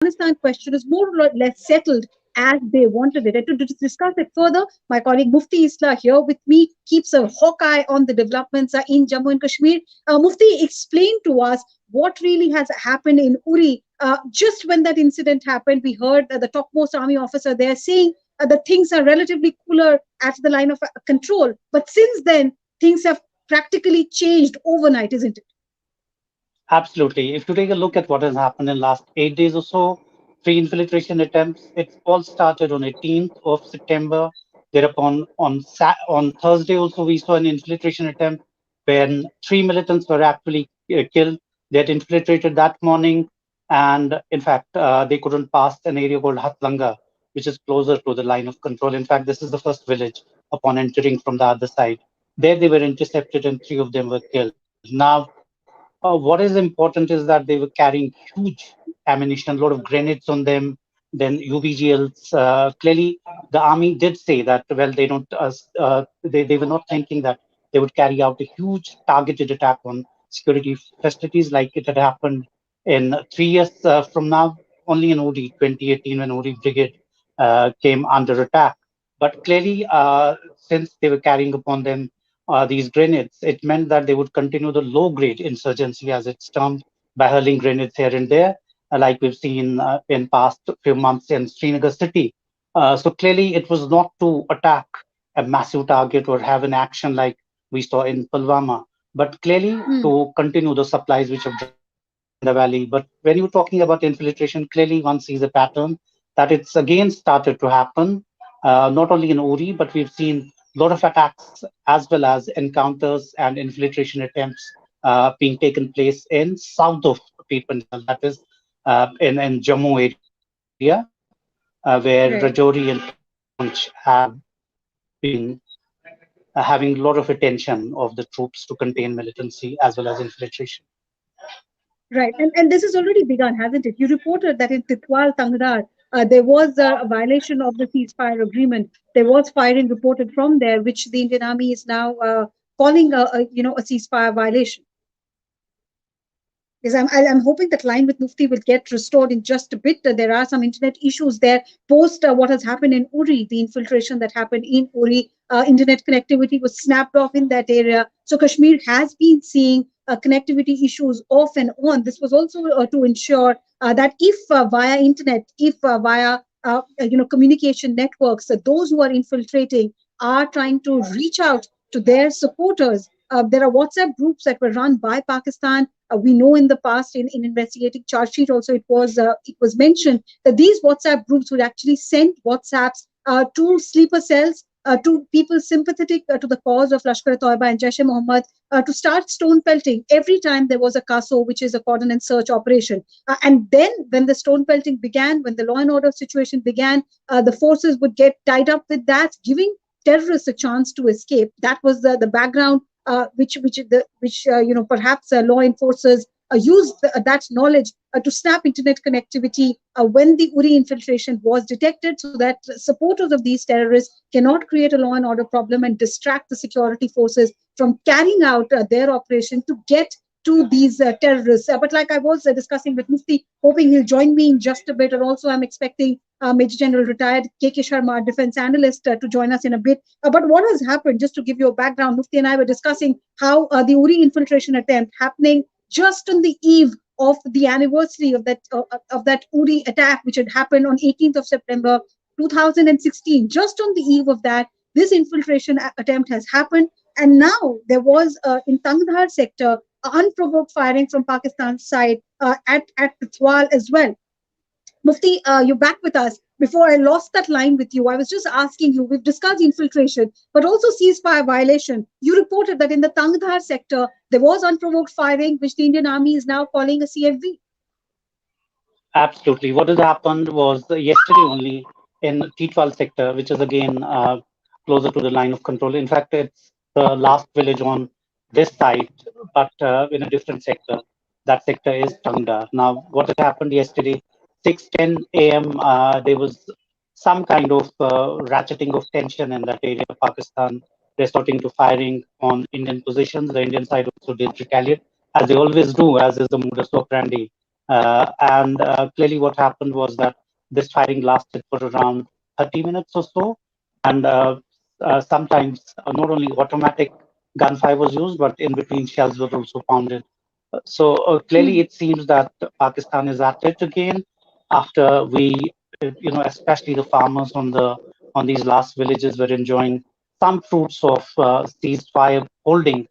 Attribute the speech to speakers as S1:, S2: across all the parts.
S1: Afghanistan question is more or less settled as they wanted it. And to discuss it further, my colleague Mufti Islah here with me keeps a hawk eye on the developments in Jammu and Kashmir. Mufti, explain to us what really has happened in Uri. Just when that incident happened, we heard the topmost army officer there saying that things are relatively cooler at the line of control. But since then, things have practically changed overnight, isn't it?
S2: Absolutely. If you take a look at what has happened in last 8 days or so, three infiltration attempts, it all started on 18th of September. Thereupon, on Thursday also, we saw an infiltration attempt when three militants were actually killed. They had infiltrated that morning, and in fact, they couldn't pass an area called Hatlanga, which is closer to the line of control. In fact, this is the first village upon entering from the other side. There they were intercepted, and three of them were killed. Now, what is important is that they were carrying huge ammunition, a lot of grenades on them, then UVGLs. Clearly, the army did say that, well, they don't, they were not thinking that they would carry out a huge targeted attack on security facilities like it had happened in 3 years from now, only in OD 2018 when OD Brigade came under attack. But clearly, since they were carrying upon them these grenades, it meant that they would continue the low grade insurgency, as it's termed, by hurling grenades here and there, like we've seen in past few months in Srinagar city. So clearly, it was not to attack a massive target or have an action like we saw in Pulwama, but clearly
S1: Hmm.
S2: to continue the supplies which have dropped in the valley. But when you're talking about infiltration, clearly one sees a pattern that it's again started to happen, not only in Uri, but we've seen a lot of attacks as well as encounters and infiltration attempts being taken place in south of Pir Panjal, that is in Jammu area, where Rajouri and Punch have been having a lot of attention of the troops to contain militancy as well as infiltration.
S1: Right. And this has already begun, hasn't it? You reported that in Titwal, Tangdar, there was a violation of the ceasefire agreement. There was firing reported from there, which the Indian Army is now calling a ceasefire violation. Because I'm hoping that line with Mufti will get restored in just a bit. There are some internet issues there post what has happened in Uri, the infiltration that happened in Uri. Internet connectivity was snapped off in that area. So Kashmir has been seeing connectivity issues off and on. This was also to ensure that if via internet, if via communication networks, those who are infiltrating are trying to reach out to their supporters. There are WhatsApp groups that were run by Pakistan. We know in the past, in investigating charge sheet, also it was mentioned that these WhatsApp groups would actually send WhatsApps to sleeper cells, to people sympathetic to the cause of Lashkar-e-Toiba and Jaish-e-Mohammed, to start stone pelting every time there was a CASO, which is a cordon and search operation. And then, when the stone pelting began, when the law and order situation began, the forces would get tied up with that, giving terrorists a chance to escape. That was the background, which perhaps law enforcers used that knowledge to snap internet connectivity when the Uri infiltration was detected, so that supporters of these terrorists cannot create a law and order problem and distract the security forces from carrying out their operation to get to these terrorists. But like I was discussing with Mufti, hoping he'll join me in just a bit. And also, I'm expecting Major General retired K.K. Sharma, defense analyst, to join us in a bit. But what has happened, just to give you a background, Mufti and I were discussing how the Uri infiltration attempt happening just on the eve of the anniversary of that Uri attack, which had happened on 18th of September 2016. Just on the eve of that, this infiltration attempt has happened, and now there was in Tangdhar sector unprovoked firing from Pakistan's side at Pithwal as well. Mufti, you're back with us. Before I lost that line with you, I was just asking you, we've discussed infiltration, but also ceasefire violation. You reported that in the Tangdhar sector, there was unprovoked firing, which the Indian Army is now calling a CFV.
S2: Absolutely. What has happened was yesterday only in Titwal sector, which is again closer to the line of control. In fact, it's the last village on this side, but in a different sector. That sector is Tangda. Now, what had happened yesterday, 6:10 a.m., there was some kind of ratcheting of tension in that area of Pakistan, resorting to firing on Indian positions. The Indian side also did retaliate, as they always do, as is the modus operandi And clearly, what happened was that this firing lasted for around 30 minutes or so. And sometimes not only automatic gunfire was used, but in between shells were also pounded. So clearly,
S1: Hmm.
S2: it seems that Pakistan is at it again after especially the farmers on these last villages were enjoying some fruits of ceasefire holding.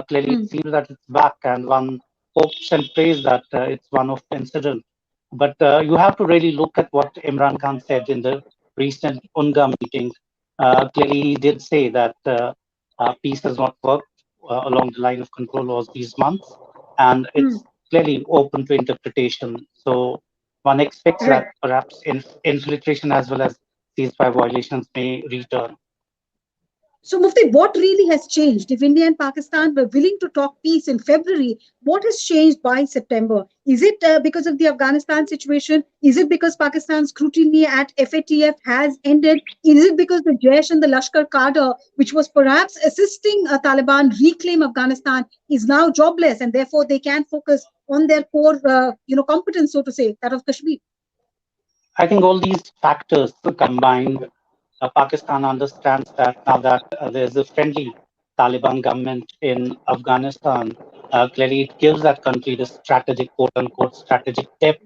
S2: Clearly, it
S1: Hmm.
S2: seems that it's back, and one hopes and prays that it's one of incident. But you have to really look at what Imran Khan said in the recent UNGA meeting. Clearly, he did say that peace has not worked along the line of control all these months, and
S1: Hmm.
S2: it's clearly open to interpretation. So one expects
S1: Right.
S2: that perhaps infiltration as well as ceasefire violations may return.
S1: So, Mufti, what really has changed? If India and Pakistan were willing to talk peace in February, what has changed by September? Is it because of the Afghanistan situation? Is it because Pakistan's scrutiny at FATF has ended? Is it because the Jaish and the Lashkar cadre, which was perhaps assisting Taliban reclaim Afghanistan, is now jobless and therefore they can focus on their core, competence, so to say, that of Kashmir?
S2: I think all these factors combined, Pakistan understands that now that there's a friendly Taliban government in Afghanistan, clearly it gives that country the strategic, quote unquote, strategic depth,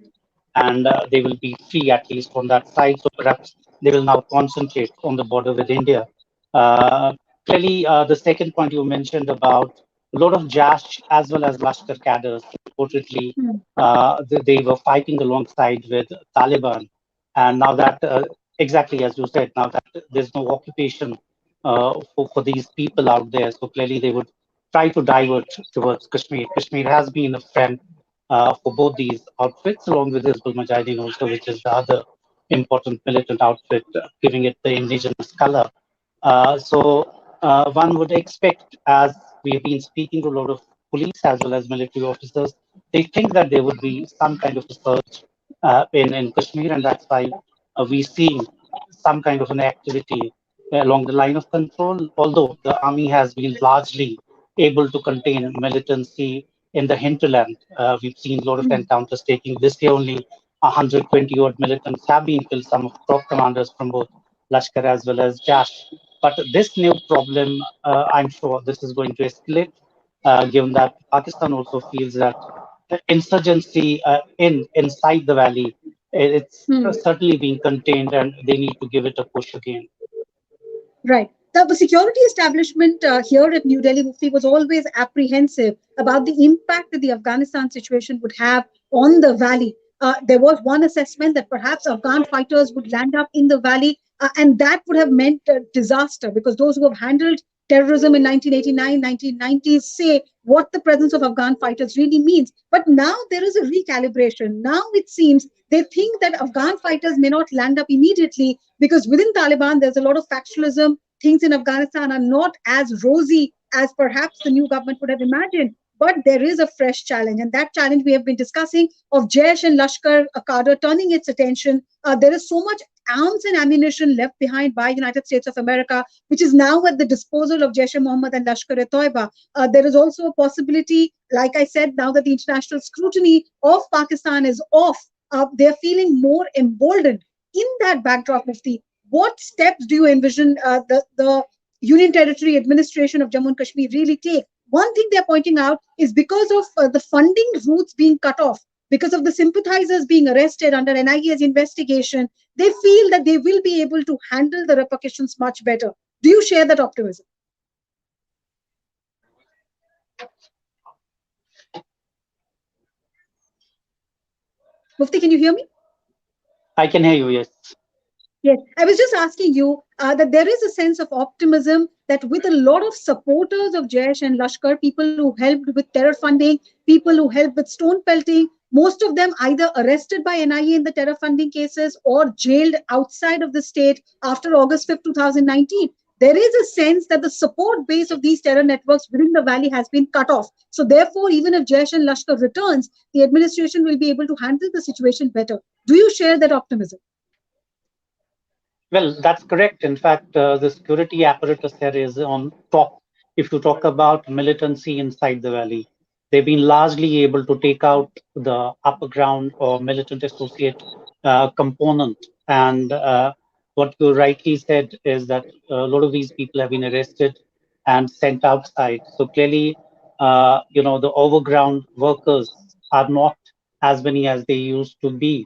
S2: and they will be free at least on that side. So perhaps they will now concentrate on the border with India. Uh, Clearly, the second point you mentioned about a lot of Jash as well as Lashkar cadres reportedly
S1: Hmm.
S2: they were fighting alongside with Taliban, and now that exactly as you said, now that there's no occupation for these people out there, so clearly they would try to divert towards Kashmir. Kashmir has been a friend for both these outfits, along with Hizbul Mujahideen also, which is the other important militant outfit, giving it the indigenous color. So one would expect, as we have been speaking to a lot of police as well as military officers, they think that there would be some kind of a surge in Kashmir, and that's why we're seeing some kind of an activity along the line of control, although the army has been largely able to contain militancy in the hinterland. We've seen a lot of
S1: Hmm.
S2: encounters taking this year only 120 odd militants have been killed, some of top commanders from both Lashkar as well as Jash. But this new problem, I'm sure this is going to escalate, given that Pakistan also feels that the insurgency inside the valley, it's
S1: Hmm.
S2: certainly being contained, and they need to give it a push again.
S1: Right. The security establishment here at New Delhi Mufti was always apprehensive about the impact that the Afghanistan situation would have on the valley. There was one assessment that perhaps Afghan fighters would land up in the valley, and that would have meant disaster because those who have handled terrorism in 1989, 1990s say what the presence of Afghan fighters really means. But now there is a recalibration. Now it seems they think that Afghan fighters may not land up immediately because within Taliban, there's a lot of factionalism. Things in Afghanistan are not as rosy as perhaps the new government would have imagined. But there is a fresh challenge, and that challenge we have been discussing of Jaish and Lashkar cadre turning its attention. There is so much arms and ammunition left behind by United States of America, which is now at the disposal of Jaish-e-Mohammed and Lashkar-e-Toiba. There is also a possibility, like I said, now that the international scrutiny of Pakistan is off, they're feeling more emboldened. In that backdrop, Mufti, what steps do you envision the Union Territory Administration of Jammu and Kashmir really take? One thing they're pointing out is because of the funding routes being cut off, because of the sympathizers being arrested under NIA's investigation, they feel that they will be able to handle the repercussions much better. Do you share that optimism? Mufti, can you hear me?
S2: I can hear you, yes.
S1: Yes, I was just asking you that there is a sense of optimism that with a lot of supporters of Jaish and Lashkar, people who helped with terror funding, people who helped with stone pelting, most of them either arrested by NIA in the terror funding cases or jailed outside of the state after August 5th, 2019. There is a sense that the support base of these terror networks within the valley has been cut off. So, therefore, even if Jaish and Lashkar returns, the administration will be able to handle the situation better. Do you share that optimism?
S2: Well, that's correct. In fact, the security apparatus there is on top if you talk about militancy inside the valley. they've been largely able to take out the upper ground or militant associate component. And what you rightly said is that a lot of these people have been arrested and sent outside. So clearly, the overground workers are not as many as they used to be.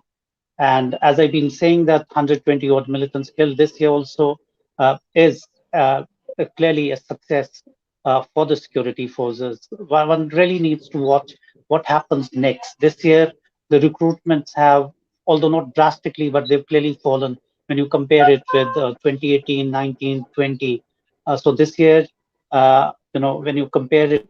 S2: And as I've been saying, that 120 odd militants killed this year also is clearly a success for the security forces. One really needs to watch what happens next. This year, the recruitments have, although not drastically, but they've clearly fallen when you compare it with 2018, 19, 20. So this year, when you compare it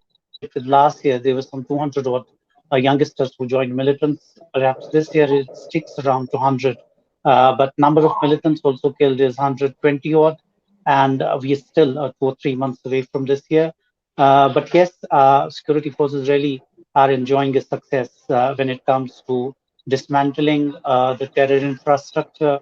S2: with last year, there were some 200 odd youngsters who joined militants. Perhaps this year it sticks around to 100. But number of militants also killed is 120 odd, and we are still 2 or 3 months away from this year. But yes, security forces really are enjoying a success when it comes to dismantling the terror infrastructure,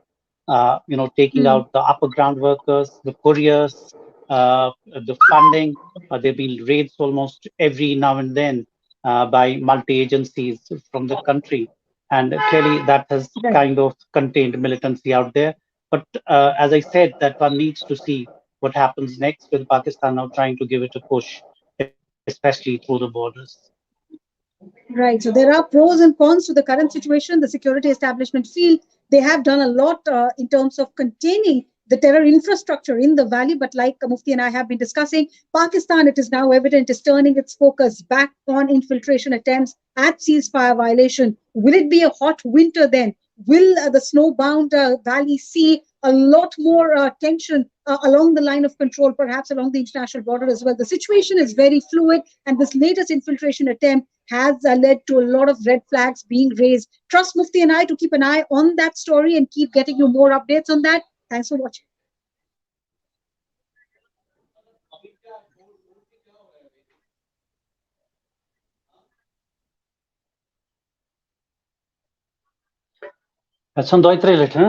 S2: taking
S1: Hmm.
S2: out the upper ground workers, the couriers, the funding. There have been raids almost every now and then by multi-agencies from the country. And clearly that has
S1: Right.
S2: kind of contained militancy out there. But as I said, that one needs to see what happens next with Pakistan now trying to give it a push, especially through the borders.
S1: Right. So there are pros and cons to the current situation. The security establishment feel they have done a lot in terms of containing the terror infrastructure in the valley. But like Mufti and I have been discussing, Pakistan, it is now evident, is turning its focus back on infiltration attempts at ceasefire violation. Will it be a hot winter then? Will the snowbound valley see a lot more tension along the line of control, perhaps along the international border as well? The situation is very fluid, and this latest infiltration attempt has led to a lot of red flags being raised. Trust Mufti and I to keep an eye on that story and keep getting you more updates on that. Thanks for watching.
S2: Sånn da i trailer, hæ?